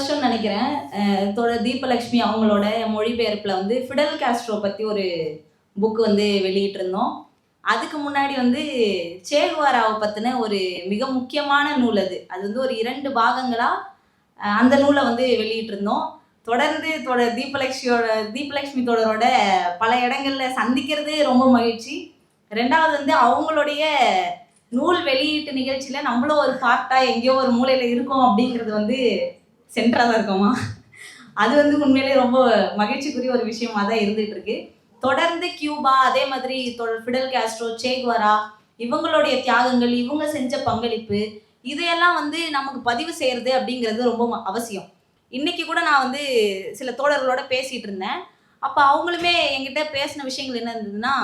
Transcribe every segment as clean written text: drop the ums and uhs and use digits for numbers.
வருஷம்னு நினைக்கிறேன். தோழர் தீபலட்சுமி அவங்களோட மொழிபெயர்ப்புல வந்து ஃபிடல் காஸ்ட்ரோ பத்தி ஒரு புக் வந்து வெளியிட்டிருந்தோம். அதுக்கு முன்னாடி வந்து சே குவாராவ பத்தின ஒரு மிக முக்கியமான நூல் அது. அது வந்து ஒரு 2 பாகங்களா அந்த நூல வந்து வெளியிட்டிருந்தோம். தொடர்ந்து தோழர் தீபலட்சுமி தோழரோட பல இடங்கள்ல சந்திக்கிறதே ரொம்ப மகிழ்ச்சி. 2வது வந்து அவங்களுடைய நூல் வெளியீட்டு நிகழ்ச்சியில நம்மளும் ஒரு பார்ட்டா எங்கேயோ ஒரு மூலையில இருக்கோம் அப்படிங்கிறது வந்து சென்டரா தான் இருக்கோமா. அது வந்து உண்மையிலேயே ரொம்ப மகிழ்ச்சிக்குரிய ஒரு விஷயமா தான் இருந்துட்டு இருக்கு. தொடர்ந்து கியூபா, அதே மாதிரி ஃபிடல் காஸ்ட்ரோ, சே குவாரா இவங்களுடைய தியாகங்கள், இவங்க செஞ்ச பங்களிப்பு, இதையெல்லாம் வந்து நமக்கு பதிவு செய்யறது அப்படிங்கிறது ரொம்ப அவசியம். இன்னைக்கு கூட நான் வந்து சில தோழர்களோட பேசிட்டு இருந்தேன். அப்ப அவங்களுமே என்கிட்ட பேசின விஷயங்கள் என்ன இருந்ததுன்னா,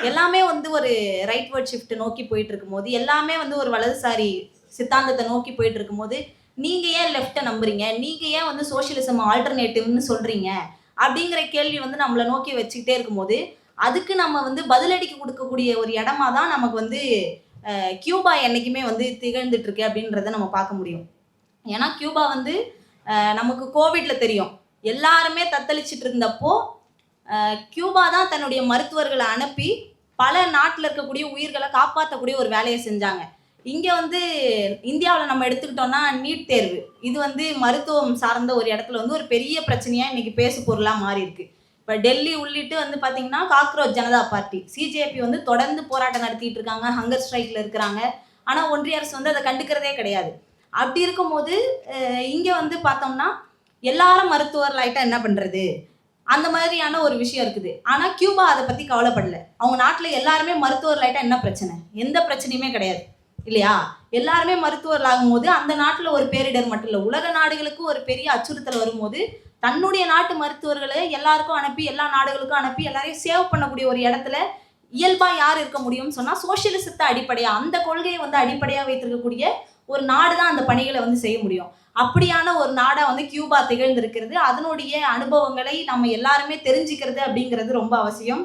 எல்லாமே வந்து ஒரு ரைட்வர்ட் ஷிஃப்ட் நோக்கி போயிட்டு இருக்கும்போது, எல்லாமே வந்து ஒரு வலதுசாரி சித்தாந்தத்தை நோக்கி போயிட்டு இருக்கும்போது, நீங்க ஏன் லெஃப்ட்ட நம்புறீங்க? நீங்க ஏன் வந்து சோஷியலிசம் ஆல்டர்னேட்டிவ்னு சொல்றீங்க? அப்படிங்கிற கேள்வி வந்து நம்மள நோக்கி வச்சுக்கிட்டே இருக்கும்போது, அதுக்கு நம்ம வந்து பதிலடிக்கு குடுக்கக்கூடிய ஒரு இடமா தான் நமக்கு வந்து கியூபா என்னைக்குமே வந்து திகழ்ந்துட்டு இருக்கு அப்படின்றத நம்ம பார்க்க முடியும். ஏன்னா கியூபா வந்து நமக்கு கோவிட்ல தெரியும். எல்லாருமே தத்தளிச்சுட்டு இருந்தப்போ, கியூபா தான் தன்னுடைய மருத்துவர்கள அனுப்பி, பல நாட்டுல இருக்கக்கூடிய உயிர்கள காப்பாத்தக்கூடிய ஒரு வேலைய செஞ்சாங்க. இங்க வந்து இந்தியாவுல நம்ம எடுத்துக்கிட்டோம்னா, நீட் தேர்வு. இது வந்து மருத்துவம் சார்ந்த ஒரு இடத்துல வந்து ஒரு பெரிய பிரச்சனையா இன்னைக்கு பேசு பொருளா மாறியிருக்கு. இப்ப டெல்லி உள்ளிட்டு வந்து பார்த்தீங்கன்னா, காக்ரோச் ஜனதா பார்ட்டி, சிஜேபி வந்து தொடர்ந்து போராட்டம் நடத்திட்டு இருக்காங்க. ஹங்கர் ஸ்ட்ரைக்ல இருக்கிறாங்க. ஆனா, ஒன்றிய அரசு வந்து அத கண்டுக்கிறதே கிடையாது. அப்படி இருக்கும்போது, இங்க வந்து பார்த்தோம்னா, எல்லாரும் மருத்துவர்கள் ஆயிட்டா என்ன பண்றது? அந்த மாதிரியான ஒரு விஷயம் இருக்குது. ஆனா, கியூபா அத பத்தி கவலைப்படல. அவங்க நாட்டுல எல்லாருமே மருத்துவர்கள் ஆயிட்டா என்ன பிரச்சனை? எந்த பிரச்சனையுமே கிடையாது. இல்லையா? எல்லாருமே மருத்துவர்கள் ஆகும்போது, அந்த நாட்டுல ஒரு பேரிடர் மட்டும் இல்ல. உலக நாடுகளுக்கு ஒரு பெரிய அச்சுறுத்தல் வரும்போது, தன்னுடைய நாட்டு மருத்துவர்கள எல்லாருக்கும் அனுப்பி, எல்லா நாடுகளுக்கும் அனுப்பி, எல்லாரையும் சேவ் பண்ணக்கூடிய ஒரு இடத்துல, இயல்பா யார் இருக்க முடியும்னு சொன்னா, சோஷியலிசத்த அடிப்படையா, அந்த கொள்கைய வந்து அடிப்படையா வைத்திருக்கக்கூடிய ஒரு நாடு தான் அந்த பணிகள வந்து செய்ய முடியும். அப்படியான ஒரு நாடா வந்து கியூபா திகழ்ந்திருக்கிறது. அதனுடைய அனுபவங்களை நம்ம எல்லாருமே தெரிஞ்சுக்கிறது அப்படிங்கிறது ரொம்ப அவசியம்.